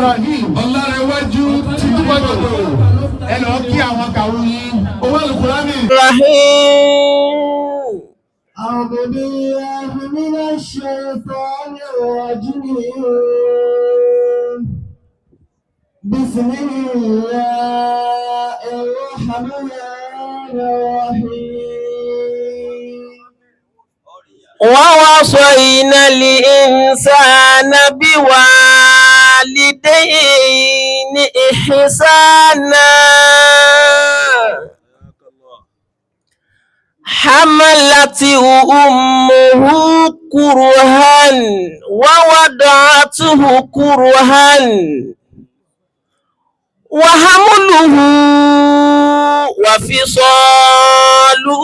Ibrahim. Ọlárẹ̀wájú ti gbọ́dọ̀. Ẹ lọ kí àwọn kàwé yín. Owó Al-Qur'ani. Rahim. أعوذ بالله من الشيطان الرجيم. بسم الله الرحمن الرحيم. ووصينا الإنسان بوالديه إحسانا حملته أمه كرها ووضعته كرها وحمله وفصاله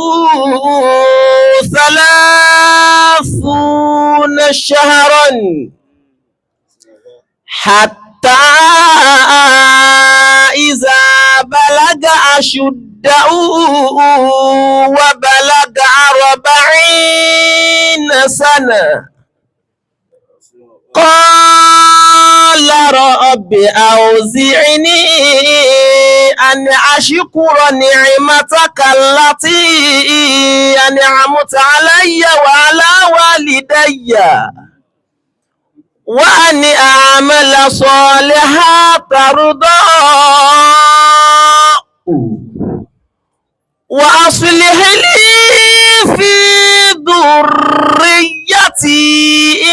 30 شهرا حتى إذا بلغ أشده وبلغ 40 سنة قال رب أوزعني أن أشكر نعمتك التي أنعمت علي وعلى والدي وأن أعمل صالحا ترضاه وأصلح لي في ذريتي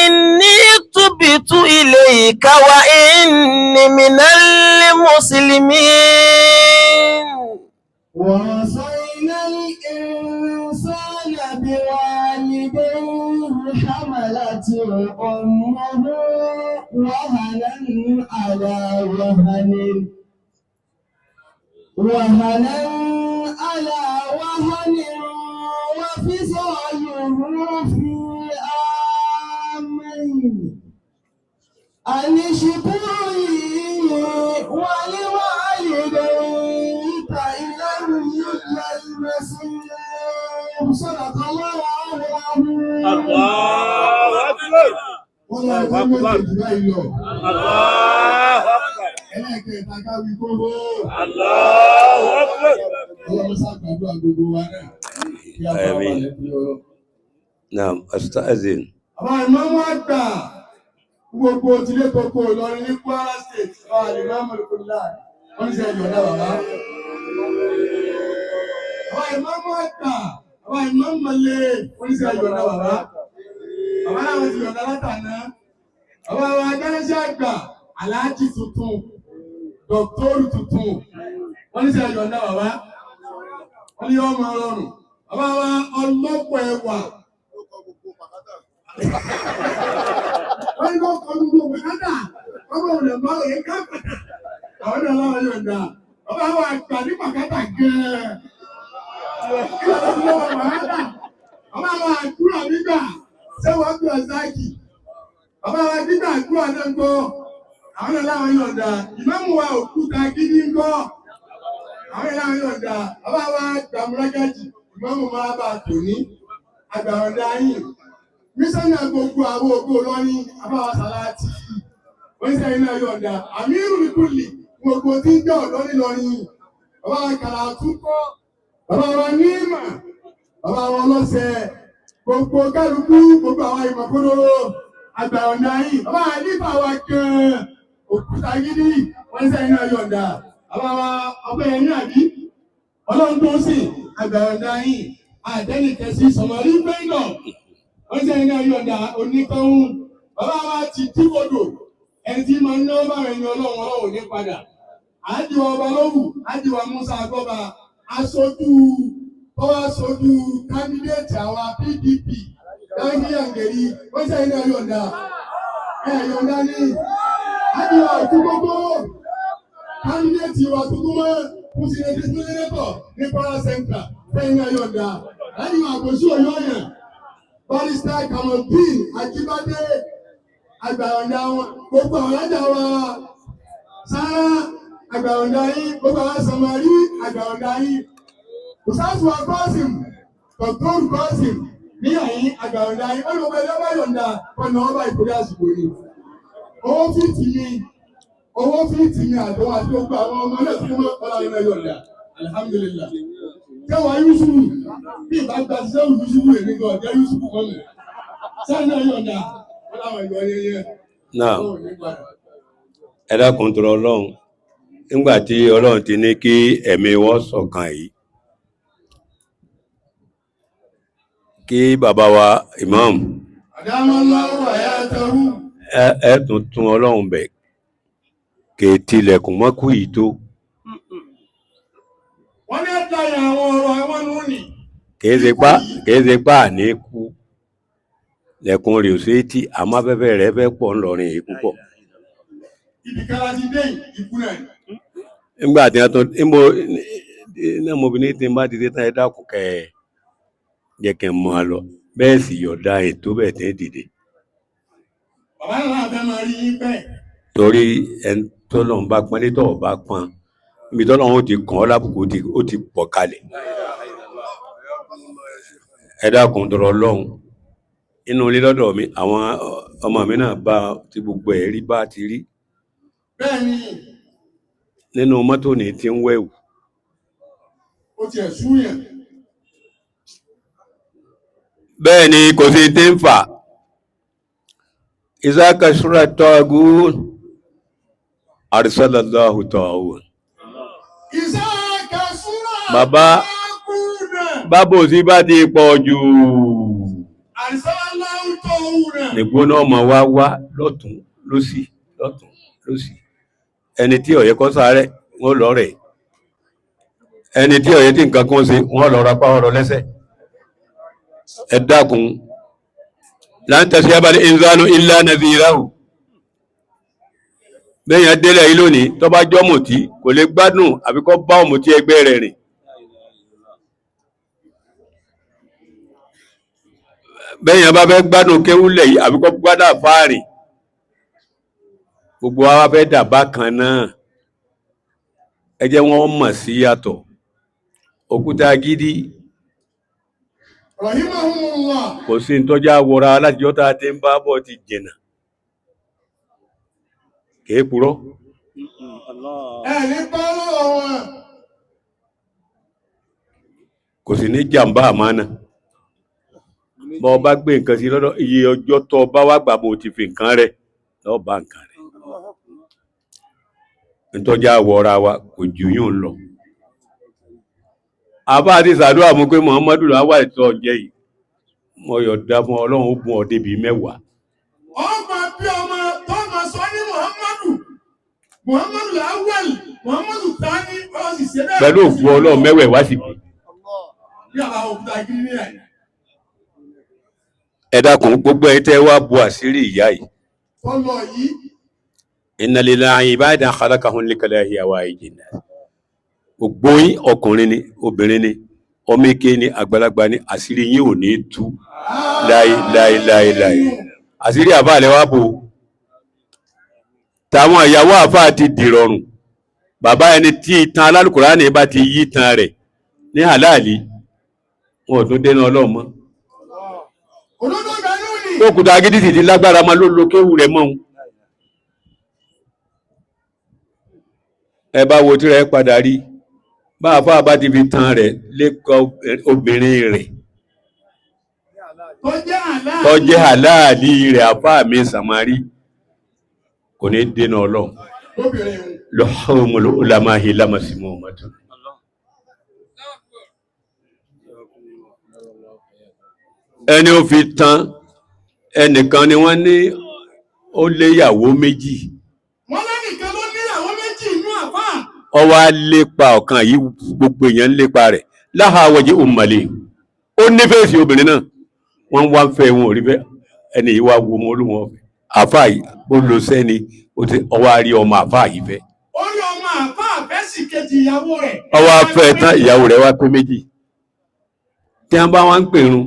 إني تبت إليك وإني من المسلمين. ووصينا الإنسان بوالديه حملته أمه وهنا على وهن وفصاله في عامين أن اشكر لي ولوالديك إلى المسير. صدق الله العظيم. الله أكبر. الله أكبر. الله أكبر. ẹlẹ́ẹ̀kẹta káwí kóró. Allahu Akbar. Ọlọ́run ṣàgbàdúrà gbogbo wa náà. Àmín. Naam, astazin. Àwọn ìmáàmù àgbà gbogbo tilé koko Ìlọrin ní Kwara State àlìmáàmù ìkúnlá wọ́n ń ṣe ìjọba bàbá. Àwọn ìmáàmù àgbà àwọn ìmáàmù mọ̀lẹ́ wọ́n ń ṣe ìjọba bàbá. Bàbá náà wọ́n ti yọ̀ǹda látàná. Àwọn ajánisẹ́ àgbà aláàjì tuntun dọ̀kítọ́rù tuntun wọ́n ní sí àjọ̀ǹda bàbá wọ́n ní ọmọ ọlọ́run bàbá wa ọlọ́pọ̀ ẹwà wọ́n ní kọ́ gbogbo pàkátà ọmọ òun lọ́mọ òye kápẹ́tà àwọn náà láwọn yọ̀ǹda bàbá wa àgbà ní pàkátà gẹ́ẹ́ kí ló ti lọ́wọ́ pàkátà bàbá wa àdúrà nígbà sẹ́wọ̀n bí ọ̀sáàkì bàbá wa nígbà àdúrà náà gbọ́. Àwọn aláwọ̀ yọ̀ǹda, ìmáàmù wa òkúta gidi ń kọ́. Àwọn aláwọ̀ yọ̀ǹda, bàbá wa gbàmúrágájì, ìmáàmù máa bá tòní, àgbàrọ̀dá yìí. Mísánà gbogbo àwọn ògbó lọ́ní, àbáwá sàláàtì. Wọ́n ṣe iná yọ̀ǹda, àmírù nìkúlì, gbogbo tí ń jẹ́ ọ̀dọ́ nílọrin. Bàbá wa kàrà túkọ́, bàbá wa níìmà, bàbá wa ọlọ́sẹ̀, gbogbo kálukú, gbogbo àwọn ìmọ̀kúrò, àgbàrọ̀dá yìí. Bàbá wa nífà wa gan-an. Òkúta gidi wọ́n ṣe iná yọ̀ǹda àbáwá ọgbẹ́ ẹ̀yìn àbí ọlọ́run tó sì àgbàrọ̀dá yìí àdẹ́nìkẹsí sọmọrí gbẹ́ngàn wọ́n ṣe iná yọ̀ǹda oníkanhún bàbá wa ti díbòdò ẹni tí máa ń náwó báwọn ẹni ọlọ́run ní padà àdìwọ̀ ọba lówù àdìwọ̀ Musa Agbọ́ba aṣojú kándídéètì àwa PDP láńgíyàngèrí wọ́n ṣe iná yọ̀ǹda yọ̀ǹda ní. Àdìwà òkú gbogbo kandidate wa tuntun mọ́ fún sinetí sínétọ̀ ní Kwara Central fẹ́yìn ayọ̀dà. Àdìwà àkóso ọ̀yọ́yàn Barrister Kamaldeen Ajibade àgbàyọ̀dà wọn gbogbo àwọn alájà wa Sára àgbàyọ̀dà yìí gbogbo àwọn Samari àgbàyọ̀dà yìí. Òṣàṣù Akọ́sìm Dr. Kọ́sìm ní àyín àgbàyọ̀dà yìí wọ́n ní gbogbo ẹjọ́ bá yọ̀ǹda ọ̀nà ọba ìkórè àsìkò ni. Owó 50 ni owó fíìtì ní àjọ àti gbogbo àwọn ọmọ náà tí wọ́n kọ́ra nínú ẹ̀yọ̀ ọ̀dà alihamudulilayi. Kẹwàá Yusufu bí ìbá gba sẹ́wọ̀n Yusufu èmi gan ọ̀jẹ́ Yusufu kọ́ mi. Sẹ́yìn ẹ̀yọ̀ ọ̀dà wọ́n láwọn ẹ̀yọ̀ yẹyẹ. Náà ẹ dákun tó Ọlọ́run nígbà tí Ọlọ́run ti ní kí ẹ̀mí wọ́n ṣọ̀kan yìí kí bàbá wa imam Àdámọ́láwọ̀ àyà tẹ̀wú. ẹ tún Ọlọ́run bẹ̀ kè tilẹ̀kùn mọ́kù yìí tó Wọ́n ní ẹ̀dá yà àwọn ọ̀rọ̀ ẹ̀wọ̀n nù ní. kèé ṣe pa ní kú lẹ̀kùn rẹ̀ ò sí tí àmọ́ afẹ́fẹ́ rẹ̀ fẹ́ pọ̀ ńlọrin yìí púpọ̀. Ìdíkàlá ti dé ìkú náà. Nígbà tí wọ́n tún ní ọmọbìnrin tí ń bá ti dé tán ẹ dákun kẹ́ ẹ jẹ́ kẹ́ ẹ mọ́ ọ lọ bẹ́ẹ̀ sì yọ̀ọ̀da ètò bẹ́ẹ̀ tẹ́ dìde. Bàbá náà fẹ́ máa rí yín bẹ́ẹ̀. Torí ẹni tọ́lọ́run bá pọ́n létọ́ ọba pọ́n ibi tọ́lọ́run ti kàn ọ́ lábùkù ó ti pọ̀ kalẹ̀. Ẹ dákun tọrọ Ọlọ́run inú ilé lọ́dọ̀ mi àwọn ọmọ mi náà bá ti gbogbo ẹ̀ rí bá ti rí. Bẹ́ẹ̀ni. Nínú mọ́tò ní ti ń wẹ̀wù. Ó ti ẹ̀ súyàn. Bẹ́ẹ̀ ni kò sí tí ń fà ìsáka ṣúra tọ́gùn àrísọ́lọ́lọ́hù tọ́gùn. Ìsáka ṣúra bàbá bábò sí bá ti pọ̀ jù àrísọ́lọ́hù tọ́gùn. nìgbóná ọmọ wá lọ́tún lósì lọ́tún lósì ẹni tí ó yẹ kó sáré wọ́n lọ rẹ̀ ẹni tí ó yẹ tí nǹkan kan ṣe wọ́n lọ rapá ọ̀rọ̀ lẹ́sẹ̀. Ẹ dákun láńtẹ̀sí abàlẹ̀ ìzánú ilá nàzíráhù bẹ́yàn délẹ̀ yìí lónìí tó bá jọ́ mùtí kò lè gbádùn àbí kó bá ọmùtí ẹgbẹ́ rẹ̀ rìn. Bẹ́yàn bá fẹ́ gbádùn kéwúlẹ̀ yìí àbí kó gbádà fáàrìn gbogbo wa fẹ́ dàbá kan náà ẹ jẹ́ wọ́n mọ̀ sí yàtọ̀ òkúta gidi Rahimahumullah. kò sí ń tọ́já wọra láti jọ́ta tí ń bá bọ̀ ti jìnà kìí purọ́. Ẹ̀ní bá lọ́wọ́ wọn. Kò sí ní jàmbá àmánà bọ́ bá gbé nǹkan sí lọ́dọ̀ iye ọjọ́ tó bá wá gbà bó ti fi nǹkan rẹ̀ lọ́ọ́ bá nǹkan rẹ̀ nítọ́já wọra wa kò jù yún lọ. Àbá àti sàdúrà mú pé Muhammadu láwà ìtọ́ jẹ́ yìí mo yọ̀dá fún Ọlọ́run ó bùn ọ débi 10. Ọmọ bí ọmọ tó máa sọ ní Muhammadu Lawal, Muhammadu Tani, ọ̀sì sẹ́lẹ̀. Pẹ̀lú òkú Ọlọ́run 10 wá sí pé. Bí àwọn òkúta gírí ní ẹ̀. Ẹ dákun gbogbo ẹ̀ tẹ́ wá bu àṣírí ìyá yìí. Tọ́lọ yìí. Inna lillahi ibadan khalaqahum likalahi hawaijin. Gbogbo yín ọkùnrin ni obìnrin ni ọmọ eke ni àgbàlagbà ni àṣírí yín ò ní tú láíláíláíláí. Àṣírí àfáà lẹ wá bò táwọn ìyàwó àfáà ti dìrọ̀rùn bàbá ẹni tí ìtàn alálùkùránì bá ti yí tan rẹ̀ ní àláàlì wọn ò tún dénú Ọlọ́run mọ́. Olódó gbanú ni. Òkúta gidi sì ti lágbára máa ló lo kéwù rẹ̀ mọ́. Ẹ bá wo tí rẹ̀ padà rí bá àfáà bá ti fi tan rẹ̀ lẹ́kọ̀ọ́ obìnrin rẹ̀ tó jẹ́ àláàlì rẹ̀ àfáà mi sàmárì kò ní dénú Ọlọ́run. Lọ́hùnmùl ulamahi lámàsímọ̀ ọmọdé. Ẹni ó fi tán ẹnìkan ni wọ́n ní ó léyàwó méjì. Wọ́n lẹ́nìkan ló ní àwọn méjì inú àfáà. Ó wá lépa ọ̀kan yìí gbogbo èèyàn ń lépa rẹ̀ láha wajhi ummali ó ní fèsì obìnrin náà wọ́n wá ń fẹ́ wọn ò rí bẹ́ẹ̀ ẹni yìí wá wo ọmọ olúwọn ọ̀fẹ́ àfáà yìí ó lo sẹ́ni ó wá rí ọmọ àfáà yìí fẹ́. Ó rí ọmọ àfáà fẹ́ sì kejì ìyàwó rẹ̀. Ó wá fẹ́ tán ìyàwó rẹ̀ wá pé méjì tí wọ́n bá wọn ń pèrun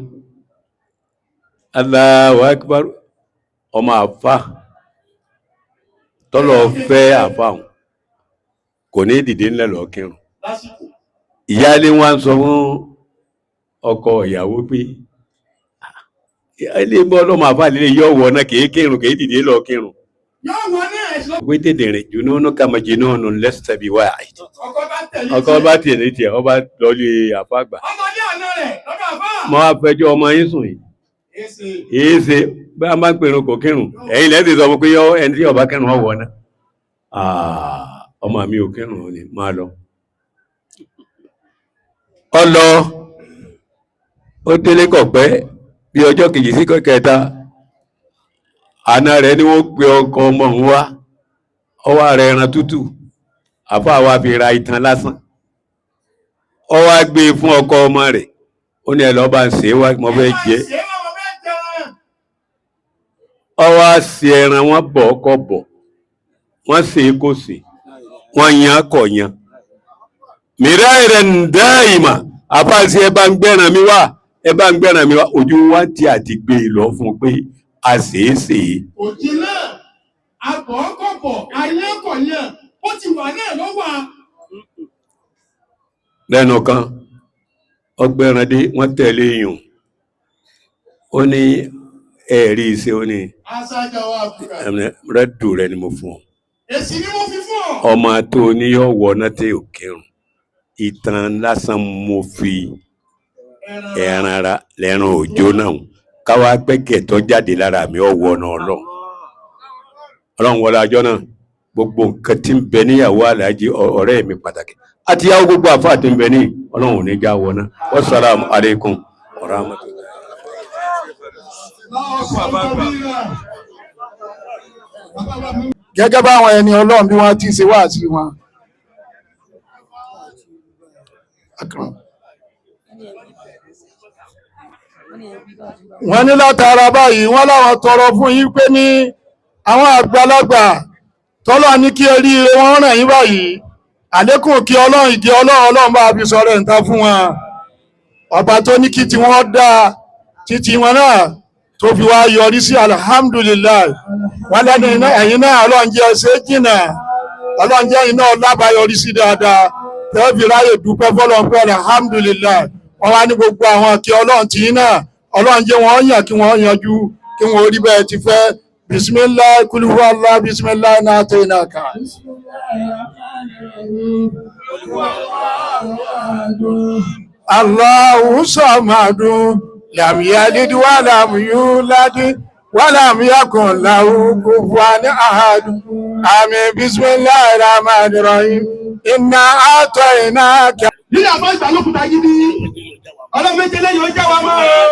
Allahu Akbar ọmọ àfáà tọ́lọ̀ fẹ́ àfáà wọn kò ní dìde ńlẹ̀ lọ kírun. Ìyáálé wọn sọ fún ọkọ ìyàwó pé ilé bọ́ ọlọ́mọ àfáà lílé yọ wọ náà kìí kírun kìí dìde lọ kírun. Yọ wọ náà Wé dèdèrè junúnú kama junúnú lẹ́sẹ̀ bí wá àìtí. Ọkọ bá tẹ̀lé tiẹ̀, ọba lọ́lé àfàgbà. Mo wá fẹjọ́ ọmọ yín sùn yìí. Èyí ṣe bí a máa ń pèrò kò kírun. Ẹ̀yin lẹ́sìn sọ pé yọ ẹni tí ọba kírun ọwọ́ náà. Ọmọ mi ò kírun ni máa lọ. Ọlọ ó délé kọ̀pẹ́ bí ọjọ́ kejì sí kẹta. Àna rẹ̀ ni wọ́n pe ọkọ ọmọ òun wá. Ọwọ́ rẹ̀ ẹran tútù. Àfáà wa fi ra ìtàn lásán. Ó wá gbé fún ọkọ ọmọ rẹ̀. Ó ní ẹ lọ bá ń ṣe é wá mo fẹ́ jẹ. Ó wá ṣe ẹran wọn bọ̀ ọkọ bọ̀. Wọ́n ṣe é kò ṣe. Wọ́n yan kọ̀ yan. Mìíràn rẹ̀ ń dá ìmọ̀. Àfáà sí ẹ bá ń gbẹ́ràn mi wá. Ẹ bá ń gbẹ́ràn mi wá. Ojú wa ti àti gbé lọ fún pé a ṣèéṣe. Òjì náà, àbọ̀ọ́kọ̀bọ̀, ayẹ́kọ̀yẹ́, ó ti wà náà ló wà. Lẹ́nu kan, ọgbẹ́randé wọ́n tẹ̀lé yùn. Ó ní ẹ̀rí iṣẹ́ ó ní. Aṣáájú àwọn Áfíríkà. Rẹ́dù rẹ ni mo fún ọ. Èsì ni mo fi fún ọ. Ọmọ tó ní yọ wọ náà tẹ òkèrùn. Ìtàn lásán mo fi ẹran ara lẹ́ran òjò náà. Káwá gbẹ́kẹ̀ tó jáde lára mi ọwọ́ náà lọ. Ọlọ́run wọlé ajọ́ náà gbogbo nǹkan tí ń bẹ níyàwó aláàjì ọ̀rẹ́ mi pàtàkì àti yàwó gbogbo àfáà tí ń bẹ ní Ọlọ́run ò ní já wọ náà. Wassalamu alaikum wa rahmatullahi. Gẹ́gẹ́ báwọn ẹni Ọlọ́run bí wọ́n ti ṣe wá sí wọn. Wọ́n ní látara báyìí wọ́n láwọn tọrọ fún yín pé ní àwọn àgbàlagbà tọ́lọ́ ní kí oríire wọn ràn yín báyìí àlékún kí Ọlọ́run ìdí Ọlọ́run bá fi sọ̀rọ̀ ìta fún wọn ọba tó ní kí tí wọ́n dá títí wọn náà tó fi wá yọrí sí alhamdulillah wọ́n lẹ́nu iná ẹ̀yìn náà Ọlọ́run jẹ́ ṣe jìnà Ọlọ́run jẹ́ iná lábáyọrí sí dáadáa tẹ́ fi ráyè dúpẹ́ fọ́lọ́run pé alhamdulillah wọ́n wá ní gbogbo àwọn kí Ọlọ́run tí náà Ọlọ́run jẹ́ wọ́n yàn kí wọ́n yanjú kí wọ́n rí bẹ́ẹ̀ ti fẹ́ bismillah kul huwa Allah bismillah náà tó iná ká. Allahu samadu lam yalid wa lam yulad wa lam yakun lahu kufuwan ahad. Àmín bismillahir rahmanir rahim inna a'tainaka. Nílẹ̀ àbọ̀ ìgbàlókùtà gidi. Ọlọ́mẹ́jẹ́lẹ́ yóò já wa mọ́ o.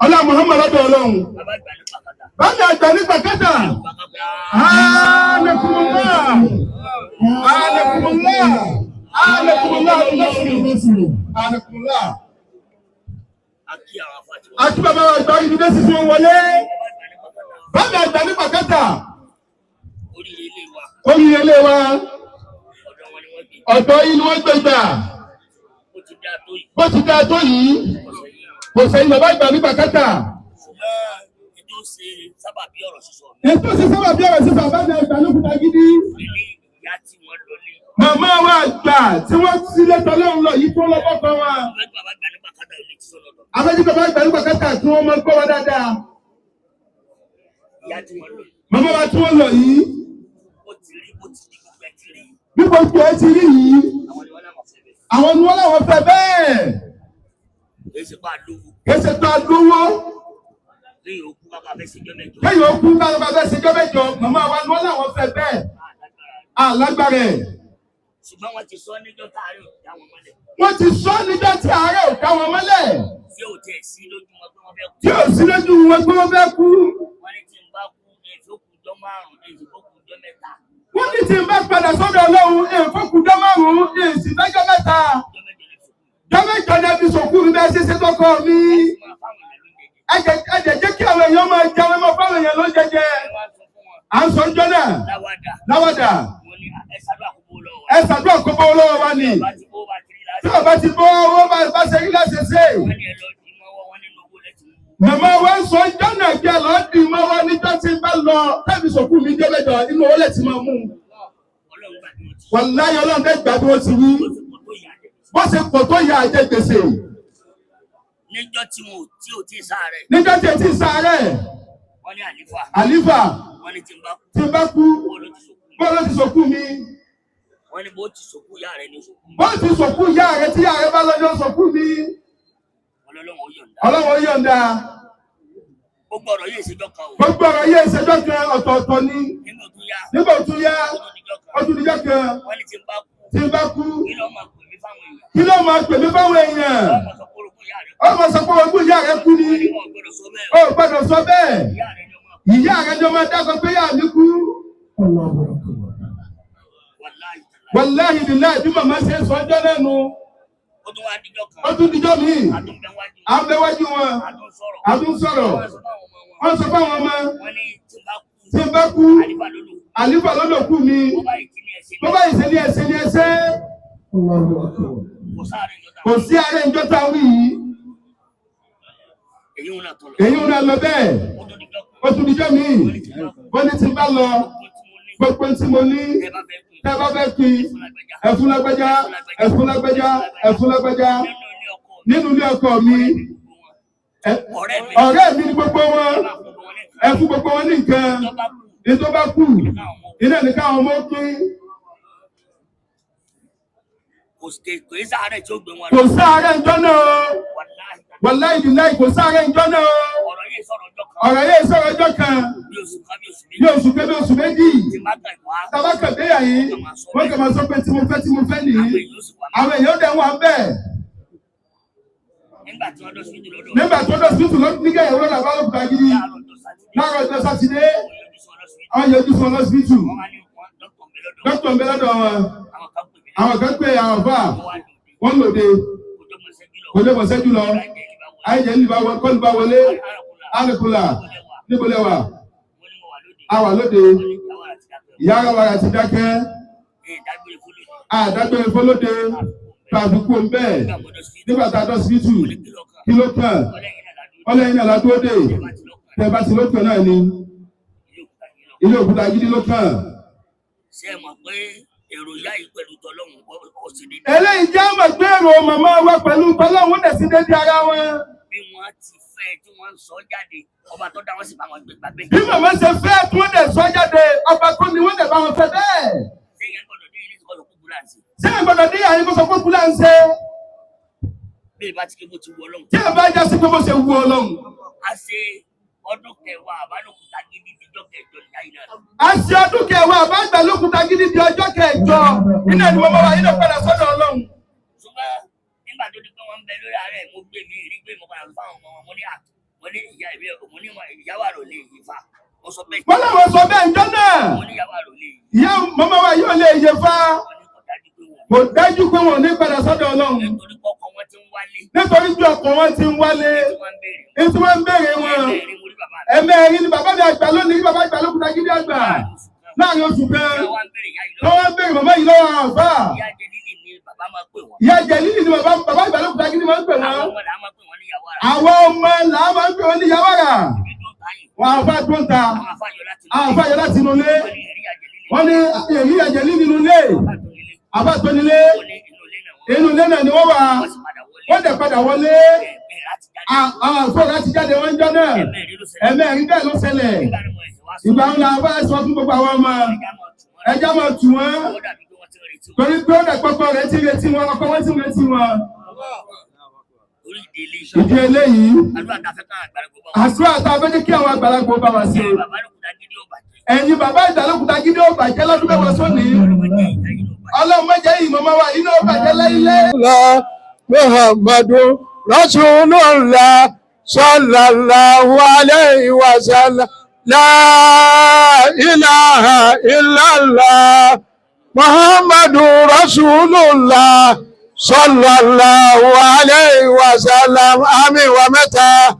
Ọlọ́run Muhammad lọ́dọ̀ Ọlọ́run. Báyọ̀ àgbà nígbà kẹta. Ánẹ́kùnmọ́lá. Ánẹ́kùnmọ́lá. Ánẹ́kùnmọ́lá. Ánẹ́kùnmọ́lá. Àti bàbá àgbà yìí dé sísú wọlé. Báyọ̀ àgbà nígbà kẹta. Oríire ilé wa. Ọ̀dọ̀ yìí ni wọ́n gbé gbà. Bó ti dáa tó yìí, kò sẹ́yìn bàbá ìgbà nígbà kẹta. Ètò ṣe sábàbí ọ̀rọ̀ sísọ bàbá ìgbà lókùtà gidi. Màmá wa àgbà tí wọ́n sílé tọ́lọ́run lọ yìí tó lọ́kọ́ kan wa. Abẹ́jú bàbá ìgbà nígbà kẹta tí wọ́n máa gbọ́ wa dáadáa. Màmá wa tí wọ́n lọ yìí. Bí gbogbo ẹ ti rí yìí. Àwọn ni wọ́n láwọn fẹ́ bẹ́ẹ̀. Kéṣe tó a lówó. Kéyìn okú bàbá fẹ́ ṣèjọ́ mẹ́jọ. Màmá wa ni wọ́n láwọn fẹ́ bẹ́ẹ̀. Alágbára ẹ̀. Ṣùgbọ́n wọ́n ti sọ níjọ́ tí àárẹ̀ ò dá wọn mọ́lẹ̀. Wọ́n ti sọ níjọ́ tí àárẹ̀ ò dá wọn mọ́lẹ̀. Tí ò tẹ̀ sí lójú wọn pé wọ́n fẹ́ kú. Tí ò sí lójú wọn pé wọ́n fẹ́ kú. Wọ́n ní tí n bá kú èso kù jọ márùn-ún èso kù jọ mẹ́ta. Wọ́n ní tí n bá padà sọ́dọ̀ Ọlọ́run èso kù jọ márùn-ún èsì lọ́jọ́ mẹ́ta. Jọ́mẹ́jọ ni ẹbí sòkú mi bẹ́ẹ̀ ṣe ṣe tọkọ mi. Ẹ̀jẹ̀ jẹ́ kí àwọn èèyàn máa jẹun ẹmọ fáwọn èèyàn ló jẹjẹ. À ń sọ jọ́ náà. Láwàdà. Ẹ ṣàdúrà kó bọ́ lọ́wọ́ wa ni. Tí o bá ti bọ́ owó bá ṣe rí láṣẹ ṣe. Màmá wa ń sọ jọ́ náà kí ẹ lọ́ọ́ dì mọ́ wa níjọ́ tí bá lọ tẹ́bí sòkú mi jọ́mẹ́jọ inú owó lẹ̀ ti máa mú. Wàláyé Ọlọ́run fẹ́ gbà bí wọ́n ti wí. Bó ṣe pọ̀ tó yà jẹ gbèsè. Níjọ́ tí o ti sáré. wọ́n ní àlífà. àlífà wọ́n ní tí n bá kú. tí n bá kú bọ́ọ̀lù ti sòkú mi. wọ́n ní bó ti sòkú ìyá rẹ̀ ní sòkú. bó ti sòkú ìyá rẹ̀ tí ìyá rẹ̀ bá lọ́jọ́ sòkú mi. Ọlọ́run yọ̀ǹda. Gbogbo ọ̀rọ̀ yìí ìṣẹ́jọ́ kan o. Gbogbo ọ̀rọ̀ yìí ìṣẹ́jọ́ kan ọ̀tọ̀ọ̀tọ̀ ni. Nígbà tó yá ọdún níjọ́ kan. wọ́n ní tí n bá kú. kí ló máa pè mí fáwọn èèyàn. kí ló máa pè mí fáwọn èèyàn. ọmọ sọ pé ogún ìyá rẹ̀ kú ni. ó gbọ́dọ̀ sọ bẹ́ẹ̀. ìyá rẹ̀ jọ máa dákọ̀ pé ìyá mi kú. wàláhì nílá bí màmá ṣe sọ ọjọ́ lẹ́nu. ó tún dijọ́ mi. àbẹ̀wájú wọn. àdún sọ̀rọ̀. wọ́n sọ fáwọn ọmọ. tí n bá kú. àlífà lọ́dọ̀ kú mi. bọ́bá ìṣẹ́ni ẹ̀ṣẹ́ ni ẹ̀ṣẹ́. kò sí ààrẹ ìjọ tá a wí yìí. èyí ń lọ bẹ́ẹ̀. ó tún dijọ́ mi. wọ́n ní tí n bá lọ. gbogbo tí mo ní. tẹ́ bá fẹ́ kí ẹ̀fún lágbájá ẹ̀fún lágbájá ẹ̀fún lágbájá nínú ilé ọkọ mi ọ̀rẹ́ mi ní gbogbo wọn ẹ̀fún gbogbo wọn ní nǹkan ní tó bá kù iná ní káwọn ọmọ pín. kò sáàárẹ̀ tí ó gbé wọn. kò sáàárẹ̀ ìjọ náà wàláhì ìdíláì kò sáàárẹ̀ ìjọ náà. ọ̀rọ̀ yìí sọ̀rọ̀ ọjọ́ kan bí oṣù kan bí oṣù méjì tabaka déyà yìí wọ́n kàn máa sọ pé tí mo fẹ́ nìyí àwọn èèyàn dẹ̀ wà bẹ́ẹ̀. nígbà tí wọ́n dọ̀ síbítù nígbà ìyàwó náà bá lóògùn agídí láàárọ̀ ọjọ́ sátidé àwọn yọjú fún ọlọ́sibítù dókítà ń bẹ lọ́dọ̀ wọn àwọn kan pé àwọn fà wọ́n lòde kò lè bọ̀ sẹ́jú lọ àìjẹ́ kọ́lù bá wọlé alẹ́kùnlá níbolẹ́wà àwà lóde ìyá ara ti dákẹ́ àdágbére fọlóde tàbíkú bẹ́ẹ̀ nígbà tá a dọ́ síbítù kí ló kàn ọlẹ́yìn náà ládúródè tẹ̀bá ti ló kàn náà ni ilé òkúta gidi ló kàn. ṣé ẹ mọ̀ pé èrò ìyá yìí pẹ̀lú tọ́lọ́hún ó sì dé. eléyìí jẹ́ àmọ̀ pé èrò màmá wa pẹ̀lú tọ́lọ́hún ó dẹ̀ sí dédé ara wọn. bí wọ́n ti fẹ́ tí wọ́n sọ jáde ọba tó dá wọn sí báwọn gbé gbàgbé. bí màmá ṣe fẹ́ tí wọ́n dẹ̀ sọ jáde ọba tó ni wọ́n dẹ̀ bá wọn fẹ́ bẹ́ẹ̀. sẹ́yìn gbọ́dọ̀ dé ilé ìkọlù kú búláǹsì. sẹ́yìn gbọ́dọ̀ dé àyè kó sọ pé búláǹsì. bí ìbá ti ké bó ti wù Ọlọ́run. tí ẹ bá já sí pé bó ṣe wù Ọlọ́run. a ṣe ọdún kẹwàá àbálòkúta gidi díjọ́ kẹjọ ìyá yìí náà. a ṣe ọdún kẹwàá àbálòkúta gidi di ọjọ́ kẹjọ nínú ẹni mo wà nínú padà sọ́dọ̀ Ọlọ́run. ṣùgbọ́n nígbà tó di pé wọ́n ń bẹ lórí ààrẹ mo gbé mi rí gbé mo padà fáwọn ọmọ wọn mo ní ìyá ìbí mo ní ìyáwó àrò lè yí fa mo sọ bẹ́ẹ̀. wọ́n làwọn sọ bẹ́ẹ̀ ǹjọ́ náà. mo ní ìyáwó àrò lè yí. ìyá mọ́mọ́ wa yóò lè yé fa. kò dájú pé wọn ò ní padà sọ́dọ̀ Ọlọ́run. nítorí pé ọkọ wọn ti ń wálé. nítorí pé ọkọ wọn ti ń wálé. ètò wọn ń béèrè wọn. ẹ̀mẹ́rin ni bàbá mi àgbà lónìí bàbá àgbà lókùtà gidi àgbà. láàrin oṣù kan lọ́wọ́ ń béèrè màmá yìí lọ́wọ́ àwọn àfà. ìyá jẹ̀lílì ni bàbá àgbà lókùtà gidi máa ń pè wọ́n. àwọn ọmọ là máa ń pè wọ́n ní yàwárà. wọn àfà tó ń ta àwọn àfà yọ láti inú ilé. wọ́n ní èyí ìyá jẹ̀lílì nínú ilé. àfà tó nílé inú ilé náà ni wọ́n wà. wọ́n dẹ̀ padà wọlé. àwọn àfọ̀rọ̀ láti jáde wọ́n jọ náà. ẹ̀mẹ́rin bẹ́ẹ̀ ló ṣẹlẹ̀. ìgbà wọn la bá sọ fún gbogbo àwọn ọmọ ẹja máa tù wọn torí pé ó dàgbọ́kọ rẹ̀ ti retí wọn ọkọ wọn ti retí wọn. ìdí eléyìí àṣùwà tá a fẹ́ ní kí àwọn àgbàlagbà bá wa ṣe. ẹ̀yin bàbá ìdálókúta gidi ó bàjẹ́ lọ́dún mẹ́wàá sónìí. ọlọ́run mẹ́jẹ yìí mọ́mọ́ wa iná ó bàjẹ́ láyé. Muhammadu Rasulullah sallallahu alayhi wa sallam. La ilaha illallah Muhammadu Rasulullah sallallahu alayhi wa sallam. Àmín wa mẹ́ta.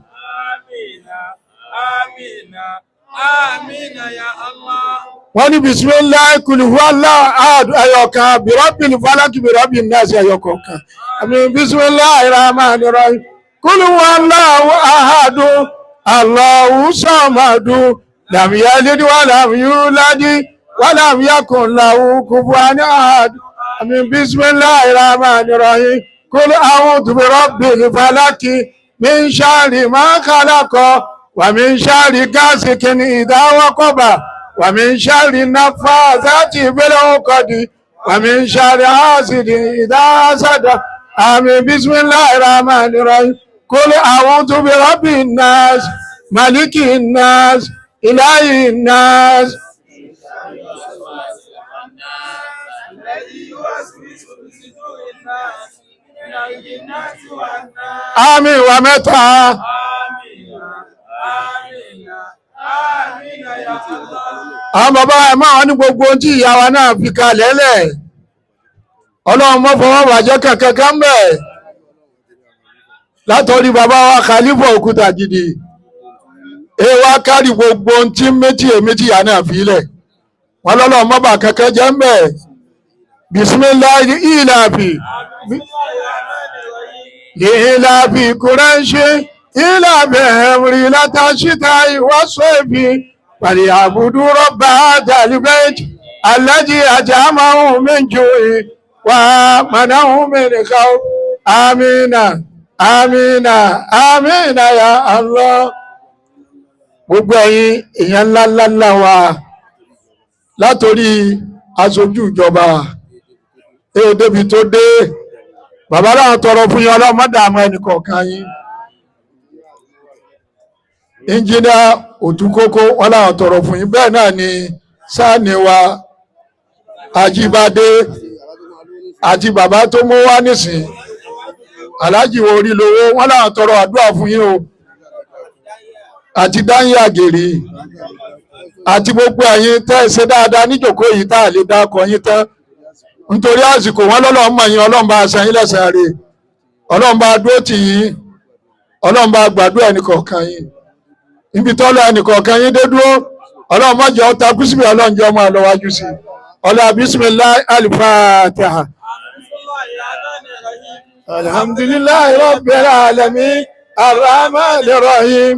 Amina, amina ya Allah. Wọ́n ní bismillah kul huwallahu ahad ayọ̀kan bi rabbil falaq bi rabbin nas ayọ̀kọ̀ọ̀kan. Àmín bismillahir rahmanir rahim. Kul huwallahu ahad Allahu samadu lam yalid wa lam yulad wa lam yakun lahu kufuwan ahad. Àmín bismillahir rahmanir rahim. Qul a'udhu bi rabbil falaq min sharri ma khalaqa ومن شر غاسق إذا وقب ومن شر النفاثات في العقد ومن شر حاسد إذا حسد آمين. بسم الله الرحمن الرحيم. قل أعوذ برب الناس ملك الناس إله الناس آمين. ومتى àwọn bàbá ẹ máa ní gbogbo ohun tí ìyá wa náà fi kalẹ̀ lẹ̀ ọlọ́run mọ́ fọwọ́ bàjẹ́ kankan kan bẹ́ẹ̀ látọ̀rí bàbá wa Khalifa òkúta gidi wá kárí gbogbo ohun tí méjì ìyá náà fi lẹ̀ wọn lọ́lọ́run mọ́ bà kankan jẹ́ ń bẹ̀ bisimilahi ilafi ilafi Quraishi ilafi emri latashita iwasoebi فليعبدوا رب هذا البيت الذي أطعمه من جوع وآمنه من خوف آمين آمين آمين يا الله. gbogbo ẹ̀yin èèyàn ńláńlá wa látòrí aṣojú ìjọba débi tó dé bàbá láwọn tọrọ fún yín ọlọ́mọdé àmọ́ ẹnìkọ̀ọ̀kan yín. Ìnjìnà Òtúkókó wọn láwọn tọrọ fún yín bẹ́ẹ̀ náà ni sáàni wa Ajíbádé àti bàbá tó mú wá nísìn Aláàjì wo orí lówó wọn láwọn tọrọ àdúrà fún yín o àti dáyé àgèrè àti gbogbo ẹ̀yin tẹ́ ẹ ṣe dáadáa níjòkó yìí tá a lè dákọ yín tán nítorí àsìkò wọn lọ́lọ́run mọ̀ yín Ọlọ́run bá san yín lẹ́san rẹ̀ Ọlọ́run bá dúró tì yín Ọlọ́run bá gbàdúrà ẹnìkọ̀ọ̀kan yín ibi tọ́lọ ẹnìkọ̀ọ̀kan yín dé dúró Ọlọ́run má jẹ́ ọta kúsìbì Ọlọ́run jẹ́ ọmọ àlọ́wájú sí ọlá bisimilahi alifatiha alhamdulillahi rabbil alamin arrahmanir rahim